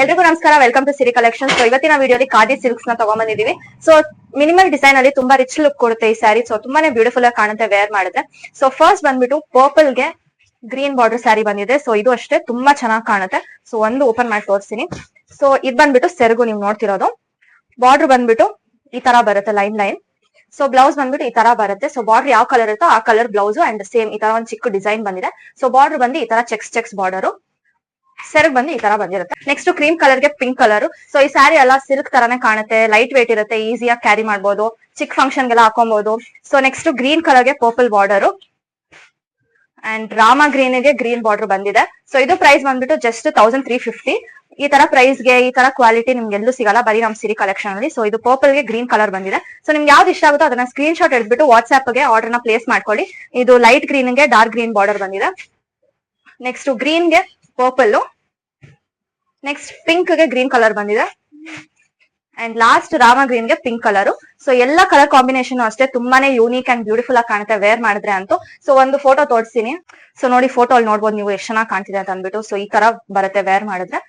ಎಲ್ರಿಗೂ ನಮಸ್ಕಾರ, welcome to Siri collection. So ಇವತ್ತಿನ ವಿಡಿಯೋಲಿ ಖಾದಿ ಸಿಲ್ಕ್ಸ್ ನ ತಗೊಂಡ್ಬಂದಿದೀವಿ. ಸೊ ಮಿನಿಮಲ್ ಡಿಸೈನ್ ಅಲ್ಲಿ ತುಂಬಾ ರಿಚ್ ಲುಕ್ ಕೊಡುತ್ತೆ ಈ ಸ್ಯಾರಿ. ಸೊ ತುಂಬಾನೇ ಬ್ಯೂಟಿಫುಲ್ ಆಗಿ ಕಾಣುತ್ತೆ ವೇರ್ ಮಾಡಿದ್ರೆ. ಸೊ ಫಸ್ಟ್ ಬಂದ್ಬಿಟ್ಟು ಪರ್ಪಲ್ ಗೆ ಗ್ರೀನ್ ಬಾರ್ಡರ್ ಸ್ಯಾರಿ ಬಂದಿದೆ. ಸೊ ಇದು ಅಷ್ಟೇ ತುಂಬಾ ಚೆನ್ನಾಗಿ ಕಾಣುತ್ತೆ. ಸೊ ಒಂದು ಓಪನ್ ಮಾಡಿ ತೋರಿಸ್ತೀನಿ. ಸೊ ಇದು ಬಂದ್ಬಿಟ್ಟು ಸೆರಗು ನೀವು ನೋಡ್ತಿರೋದು. ಬಾರ್ಡರ್ ಬಂದ್ಬಿಟ್ಟು ಈ ತರ ಬರುತ್ತೆ, ಲೈನ್ ಲೈನ್. ಸೊ ಬ್ಲೌಸ್ ಬಂದ್ಬಿಟ್ಟು ಈ ತರ ಬರುತ್ತೆ. ಸೊ ಬಾರ್ಡರ್ ಯಾವ ಕಲರ್ ಇರುತ್ತೋ ಆ ಕಲರ್ ಬ್ಲೌಸ್ ಅಂಡ್ ಸೇಮ್ ಈ ತರ ಒಂದು ಚಿಕ್ಕ ಡಿಸೈನ್ ಬಂದಿದೆ. ಸೊ ಬಾರ್ಡರ್ ಬಂದು ಈ ತರ ಚೆಕ್ಸ್ ಬಾರ್ಡರ್, ಸೆರಗ್ ಬಂದು ಈ ತರ ಬಂದಿರುತ್ತೆ. ನೆಕ್ಸ್ಟ್ ಕ್ರೀಮ್ ಕಲರ್ ಗೆ ಪಿಂಕ್ ಕಲರ್. ಸೊ ಈ ಸ್ಯಾರಿ ಎಲ್ಲ ಸಿಲ್ಕ್ ತರಾನೇ ಕಾಣುತ್ತೆ, ಲೈಟ್ ವೇಟ್ ಇರುತ್ತೆ, ಈಸಿಯಾಗಿ ಕ್ಯಾರಿ ಮಾಡಬಹುದು, ಚಿಕ್ಕ ಫಂಕ್ಷನ್ ಗೆಲ್ಲ ಹಾಕೊಬಹುದು. ಸೊ ನೆಕ್ಸ್ಟ್ ಗ್ರೀನ್ ಕಲರ್ ಗೆ purple border and Rama green ಗೆ ಗ್ರೀನ್ ಬಾರ್ಡರ್ ಬಂದಿದೆ. ಸೊ ಇದು ಪ್ರೈಸ್ ಬಂದ್ಬಿಟ್ಟು ಜಸ್ಟ್ 1350. ಈ ತರ ಪ್ರೈಸ್ ಗೆ ಈ ತರ ಕ್ವಾಲಿಟಿ ನಿಮ್ಗೆ ಎಲ್ಲೂ ಸಿಗಲ್ಲ, ಬರೀ ನಮ್ ಸಿರಿ ಕಲೆಕ್ಷನ್ ಅಲ್ಲಿ. ಸೊ ಇದು ಪರ್ಪಲ್ ಗೆ ಗ್ರೀನ್ ಕಲರ್ ಬಂದಿದೆ. ಸೊ ನಿಮ್ಗೆ ಯಾವ್ದು ಇಷ್ಟ ಆಗುತ್ತೋ ಅದನ್ನ ಸ್ಕ್ರೀನ್ ಶಾಟ್ ಎಡ್ಬಿಟ್ಟು ವಾಟ್ಸ್ಆಪ್ ಗೆ ಆರ್ಡರ್ ನ ಪ್ಲೇಸ್ ಮಾಡ್ಕೊಳ್ಳಿ. ಇದು ಲೈಟ್ ಗ್ರೀನ್ ಗೆ ಡಾರ್ಕ್ ಗ್ರೀನ್ ಬಾರ್ಡರ್ ಬಂದಿದೆ. ನೆಕ್ಸ್ಟ್ ಗ್ರೀನ್ ಗೆ ಪರ್ಪಲ್, ನೆಕ್ಸ್ಟ್ ಪಿಂಕ್ ಗೆ ಗ್ರೀನ್ ಕಲರ್ ಬಂದಿದೆ ಅಂಡ್ ಲಾಸ್ಟ್ ರಾಮ ಗ್ರೀನ್ ಗೆ ಪಿಂಕ್ ಕಲರ್. ಸೊ ಎಲ್ಲಾ ಕಲರ್ ಕಾಂಬಿನೇಷನ್ ಅಷ್ಟೇ ತುಂಬಾನೇ ಯೂನಿಕ್ ಅಂಡ್ ಬ್ಯೂಟಿಫುಲ್ ಆಗಿ ಕಾಣುತ್ತೆ ವೇರ್ ಮಾಡಿದ್ರೆ ಅಂತೂ. ಸೊ ಒಂದು ಫೋಟೋ ತೋರಿಸ್ತೀನಿ. ಸೊ ನೋಡಿ, ಫೋಟೋ ಅಲ್ಲಿ ನೋಡ್ಬೋದು ನೀವು ಎಷ್ಟು ಚೆನ್ನಾಗಿ ಕಾಣ್ತಿದೆ ಅಂತ ಅಂದ್ಬಿಟ್ಟು. ಸೊ ಈ ತರ ಬರುತ್ತೆ ವೇರ್ ಮಾಡಿದ್ರೆ.